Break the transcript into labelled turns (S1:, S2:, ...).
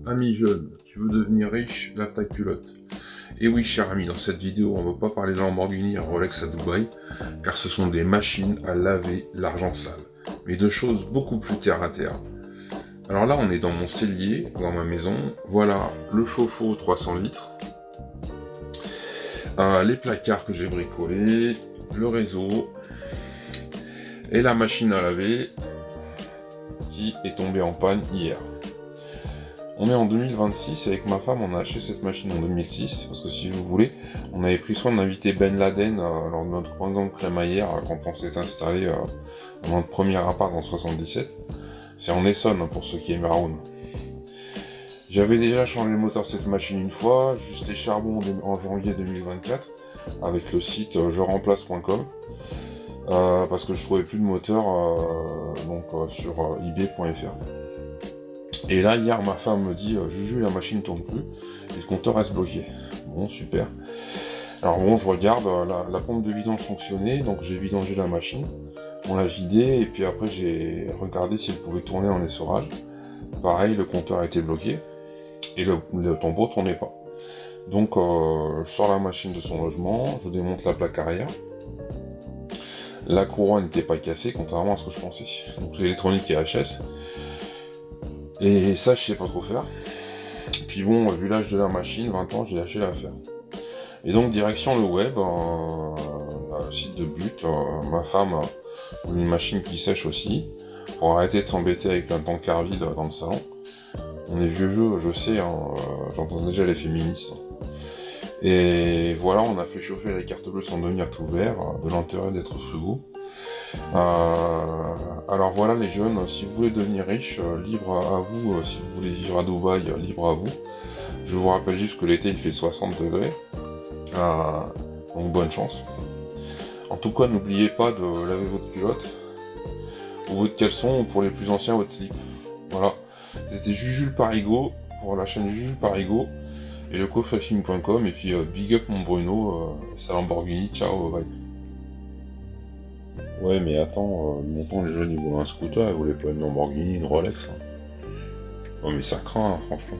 S1: Ami jeune, tu veux devenir riche, lave ta culotte. Et oui, cher ami, dans cette vidéo, on ne va pas parler de Lamborghini et Rolex à Dubaï, car ce sont des machines à laver l'argent sale, mais de choses beaucoup plus terre à terre. Alors là, on est dans mon cellier, dans ma maison. Voilà le chauffe-eau 300 litres, les placards que j'ai bricolés, le réseau, et la machine à laver qui est tombée en panne hier. On est en 2026 et avec ma femme on a acheté cette machine en 2006 parce que si vous voulez, on avait pris soin d'inviter Ben Laden lors de notre grande crémaillère quand on s'est installé dans notre premier appart en 77. C'est en Essonne pour ceux qui aiment Raoun. J'avais déjà changé le moteur de cette machine une fois, ajusté charbon en janvier 2024 avec le site jeremplace.com parce que je trouvais plus de moteur sur ebay.fr. Et là, hier, ma femme me dit « Juju, la machine tourne plus, et le compteur reste bloqué. » Bon, super. Alors bon, je regarde, la pompe de vidange fonctionnait, donc j'ai vidangé la machine, on l'a vidée, et puis après j'ai regardé si elle pouvait tourner en essorage. Pareil, le compteur était bloqué, et le tombeau tournait pas. Donc je sors la machine de son logement, je démonte la plaque arrière. La couronne n'était pas cassée, contrairement à ce que je pensais. Donc l'électronique est HS. Et ça, je sais pas trop faire. Puis bon, vu l'âge de la machine, 20 ans, j'ai lâché l'affaire. Et donc, direction le web, site de but, ma femme une machine qui sèche aussi, pour arrêter de s'embêter avec un tankard vide dans le salon. On est vieux jeu, je sais, j'entends déjà les féministes. Et voilà, on a fait chauffer les cartes bleues sans devenir tout vert, de l'intérêt d'être sous goût. Alors voilà les jeunes, si vous voulez devenir riche, libre à vous, si vous voulez vivre à Dubaï, libre à vous. Je vous rappelle juste que l'été il fait 60 degrés, donc bonne chance. En tout cas, n'oubliez pas de laver votre culotte, ou votre caleçon, ou pour les plus anciens, votre slip. Voilà, c'était Juju le Parigo, pour la chaîne Juju le Parigo, et le coffrefilm.com, et puis big up mon Bruno, sa Lamborghini, ciao, bye. Ouais, mais attends, montant les jeunes ils voulaient un scooter, ils voulaient pas une Lamborghini, une Rolex. Hein. Non mais ça craint, franchement.